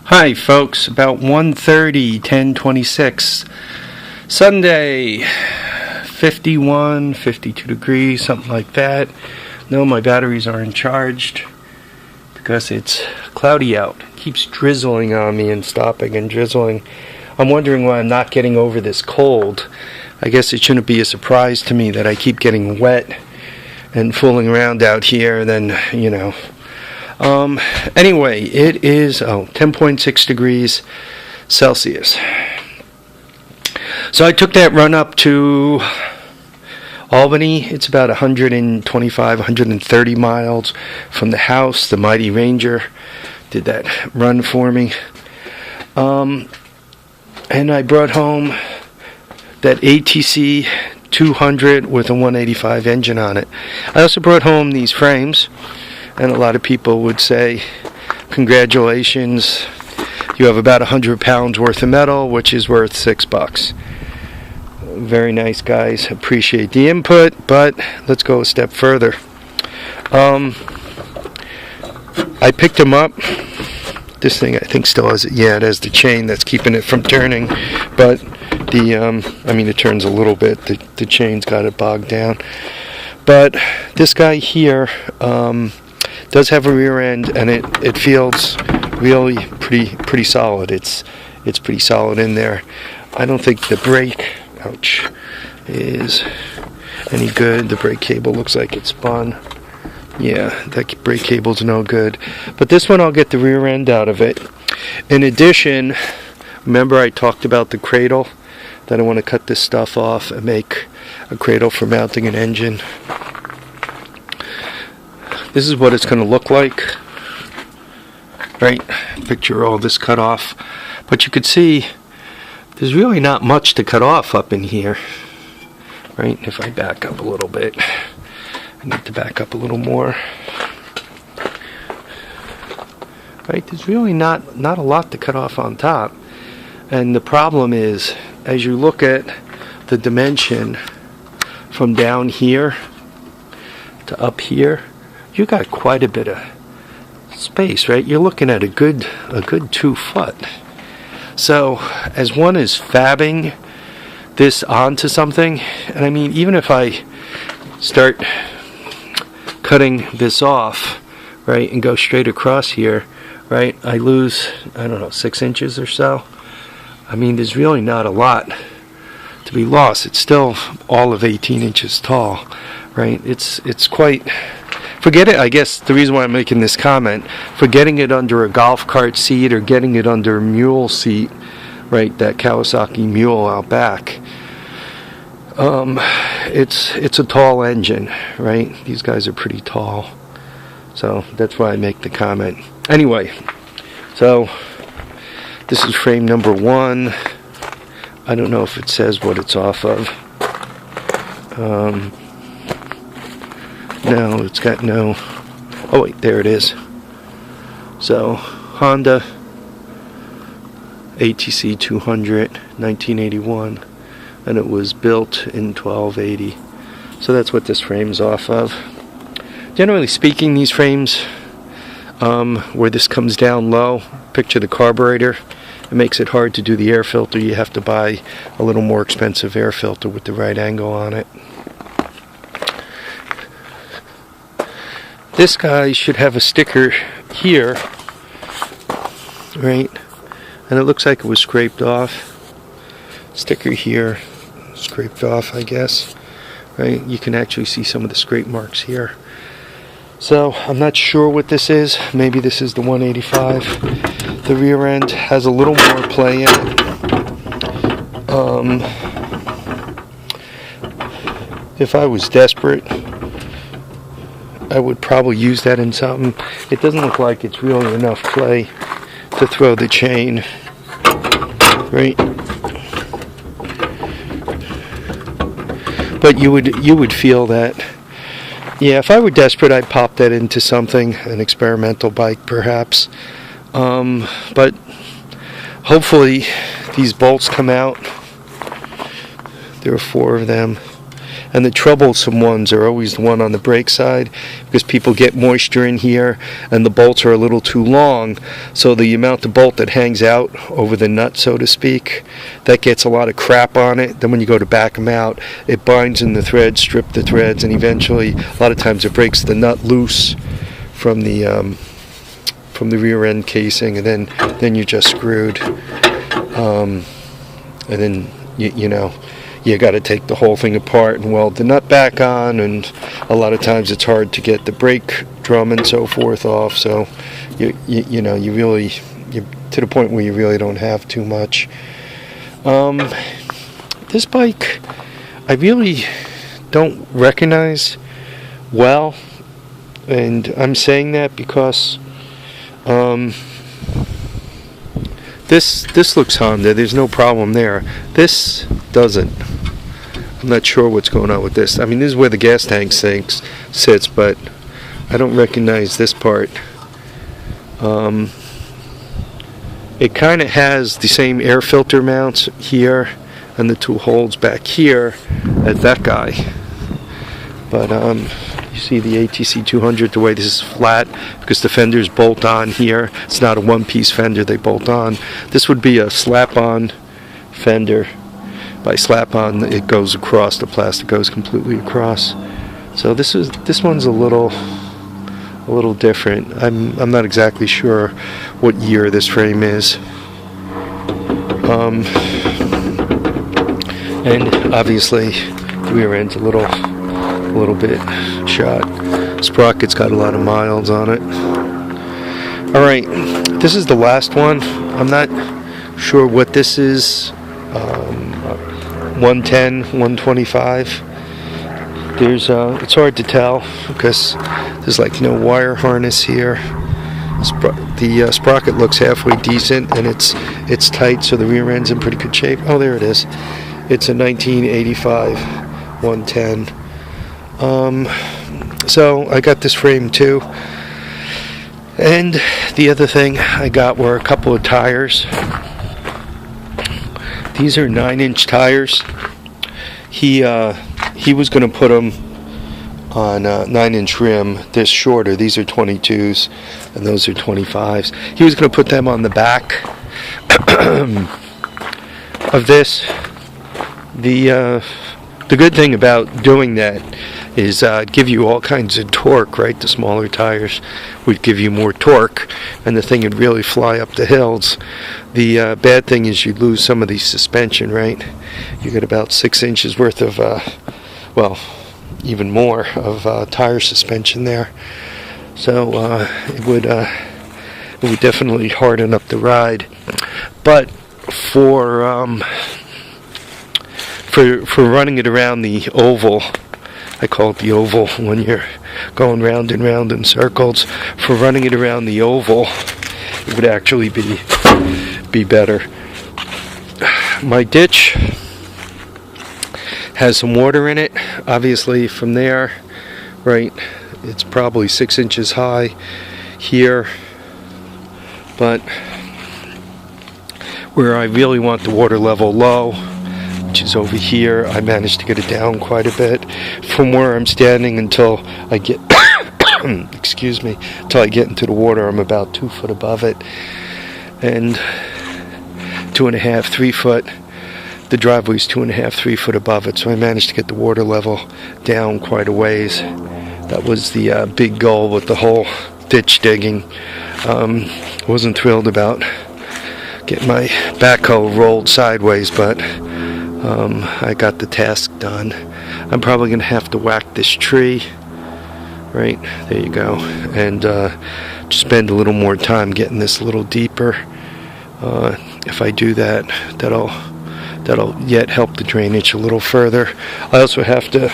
Hi folks, about 1:30, 10:26, Sunday, 51, 52 degrees, something like that. No, my batteries aren't charged because it's cloudy out. It keeps drizzling on me and stopping and drizzling. I'm wondering why I'm not getting over this cold. I guess it shouldn't be a surprise to me that I keep getting wet and fooling around out here. Then, anyway, it is 10.6 degrees Celsius. So I took that run up to Albany. It's about 125, 130 miles from the house. The Mighty Ranger did that run for me. And I brought home that ATC200 with a 185 engine on it. I also brought home these frames. And a lot of people would say, congratulations, you have about 100 pounds worth of metal, which is worth $6. Very nice, guys. Appreciate the input, but let's go a step further. I picked them up. This thing, I think, still has it. Yeah, it has the chain that's keeping it from turning, but it turns a little bit. The chain's got it bogged down. But this guy here does have a rear end, and it feels really pretty solid. It's pretty solid in there. I don't think the brake, is any good. The brake cable looks like it's spun. Yeah, that brake cable's no good. But this one, I'll get the rear end out of it. In addition, remember I talked about the cradle, that I want to cut this stuff off and make a cradle for mounting an engine. This is what it's going to look like, right? Picture all this cut off. But you could see there's really not much to cut off up in here, right? If I back up a little bit, I need to back up a little more. Right? There's really not a lot to cut off on top. And the problem is, as you look at the dimension from down here to up here, you got quite a bit of space, right? You're looking at a good 2 foot. So as one is fabbing this onto something, and even if I start cutting this off, right, and go straight across here, right, I lose, 6 inches or so. There's really not a lot to be lost. It's still all of 18 inches tall, right? It's quite... Forget it, I guess the reason why I'm making this comment, for getting it under a golf cart seat or getting it under a mule seat, right, that Kawasaki mule out back, it's a tall engine, right? These guys are pretty tall. So that's why I make the comment. Anyway, so this is frame number 1. I don't know if it says what it's off of. No, it's got no... Oh wait, there it is. So, Honda ATC200, 1981. And it was built in 1280. So that's what this frame's off of. Generally speaking, these frames, where this comes down low, picture the carburetor, it makes it hard to do the air filter. You have to buy a little more expensive air filter with the right angle on it. This guy should have a sticker here, right? And it looks like it was scraped off. Sticker here, scraped off, I guess. Right? You can actually see some of the scrape marks here. So, I'm not sure what this is. Maybe this is the 185. The rear end has a little more play in it. If I was desperate, I would probably use that in something. It doesn't look like it's really enough play to throw the chain, right? But you would feel that. Yeah, if I were desperate, I'd pop that into something, an experimental bike perhaps. But hopefully these bolts come out. There are 4 of them. and the troublesome ones are always the one on the brake side, because people get moisture in here and the bolts are a little too long, so the amount of bolt that hangs out over the nut, so to speak, that gets a lot of crap on it. Then when you go to back them out, it binds in the threads, strip the threads, and eventually a lot of times it breaks the nut loose from the rear end casing, and then you're just screwed. And then you know, you got to take the whole thing apart and weld the nut back on, and a lot of times it's hard to get the brake drum and so forth off, so you know, you're to the point where you really don't have too much. This bike I really don't recognize well, and I'm saying that because this looks Honda. There's no problem there. This doesn't. I'm not sure what's going on with this. I mean, this is where the gas tank sits, but I don't recognize this part. It kind of has the same air filter mounts here and the two holes back here as that guy. But you see the ATC200, the way this is flat, because the fenders bolt on here. It's not a one-piece fender, they bolt on. This would be a slap-on fender. By slap-on, it goes across, the plastic goes completely across. So this one's a little different. I'm not exactly sure what year this frame is. And obviously the rear end's a little bit shot. Sprocket's got a lot of miles on it. Alright, this is the last one. I'm not sure what this is. 110, 125. It's hard to tell because there's like no wire harness here. The sprocket looks halfway decent, and it's tight, so the rear end's in pretty good shape. Oh, there it is. It's a 1985 110. So I got this frame too, and the other thing I got were a couple of tires. These are 9-inch tires. He was going to put them on a 9-inch rim. They're shorter. These are 22s, and those are 25s. He was going to put them on the back of this. The good thing about doing that is give you all kinds of torque, right? The smaller tires would give you more torque, and the thing would really fly up the hills. The bad thing is you lose some of the suspension, right? You get about 6 inches worth of, well, even more of tire suspension there. So it would definitely harden up the ride. But for running it around the oval, I call it the oval when you're going round and round in circles. For running it around the oval, it would actually be better. My ditch has some water in it. Obviously from there, right, it's probably 6 inches high here. But where I really want the water level low, which is over here, I managed to get it down quite a bit from where I'm standing until I get excuse me, until I get into the water. I'm about 2 foot above it, and 2.5, 3 foot. The driveway's 2.5, 3 foot above it, so I managed to get the water level down quite a ways. That was the big goal with the whole ditch digging. Wasn't thrilled about getting my backhoe rolled sideways, but I got the task done. I'm probably going to have to whack this tree. Right, there you go. And just spend a little more time getting this a little deeper. If I do that, that'll yet help the drainage a little further. I also have to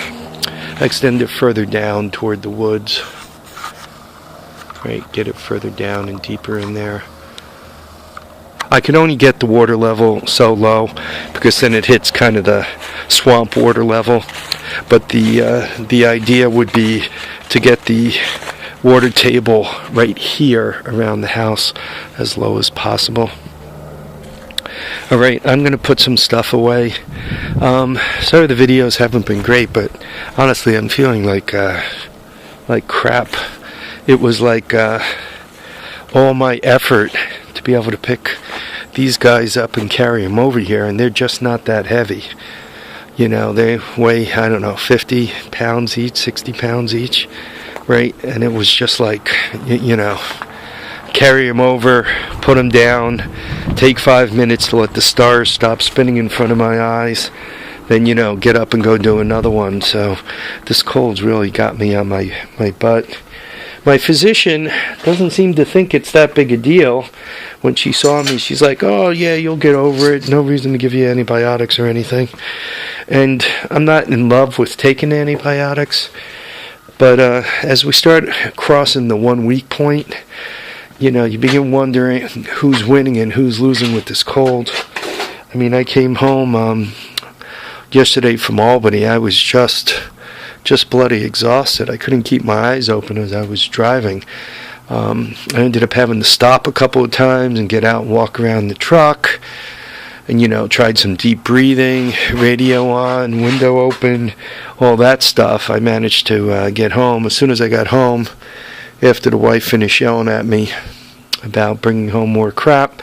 extend it further down toward the woods. Right, get it further down and deeper in there. I can only get the water level so low because then it hits kind of the swamp water level. But the idea would be to get the water table right here around the house as low as possible. Alright, I'm going to put some stuff away. Sorry the videos haven't been great, but honestly I'm feeling like crap. It was like all my effort to be able to pick these guys up and carry them over here, and they're just not that heavy. You know, they weigh, I don't know, 50 pounds each, 60 pounds each, right? And it was just like, you know, carry them over, put them down, take 5 minutes to let the stars stop spinning in front of my eyes, then, you know, get up and go do another one. So this cold's really got me on my butt. My physician doesn't seem to think it's that big a deal. When she saw me, she's like, oh yeah, you'll get over it, no reason to give you antibiotics or anything. And I'm not in love with taking antibiotics, but as we start crossing the 1 week point, you know, you begin wondering who's winning and who's losing with this cold. I mean, I came home yesterday from Albany. I was just bloody exhausted. I couldn't keep my eyes open as I was driving. I ended up having to stop a couple of times and get out and walk around the truck, and, you know, tried some deep breathing, radio on, window open, all that stuff. I managed to get home. As soon as I got home, after the wife finished yelling at me about bringing home more crap,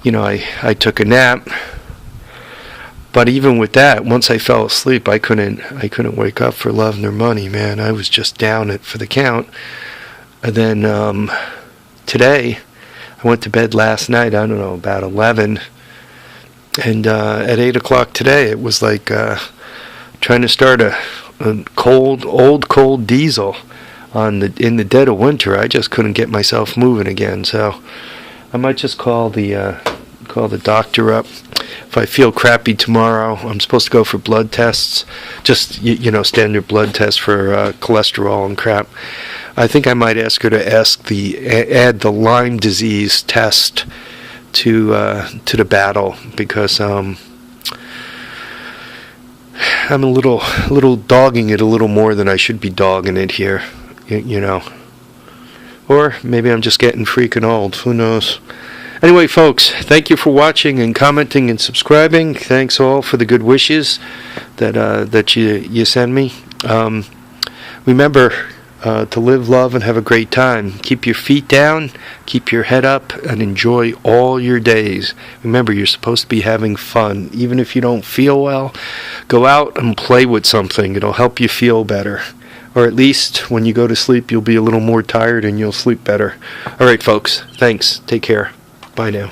you know, I took a nap. But even with that, once I fell asleep, I couldn't wake up for love nor money, man. I was just down for the count. And then today, I went to bed last night, I don't know, about 11. And at 8 o'clock today, it was like trying to start a old cold diesel in the dead of winter. I just couldn't get myself moving again. So I might just call the doctor up. If I feel crappy tomorrow, I'm supposed to go for blood tests, just, you know, standard blood tests for cholesterol and crap. I think I might ask her to add the Lyme disease test to the battle, because I'm a little dogging it a little more than I should be dogging it here, you know. Or maybe I'm just getting freaking old. Who knows? Anyway, folks, thank you for watching and commenting and subscribing. Thanks all for the good wishes that you send me. Remember to live, love, and have a great time. Keep your feet down, keep your head up, and enjoy all your days. Remember, you're supposed to be having fun. Even if you don't feel well, go out and play with something. It'll help you feel better. Or at least when you go to sleep, you'll be a little more tired and you'll sleep better. All right, folks, thanks. Take care. Bye now.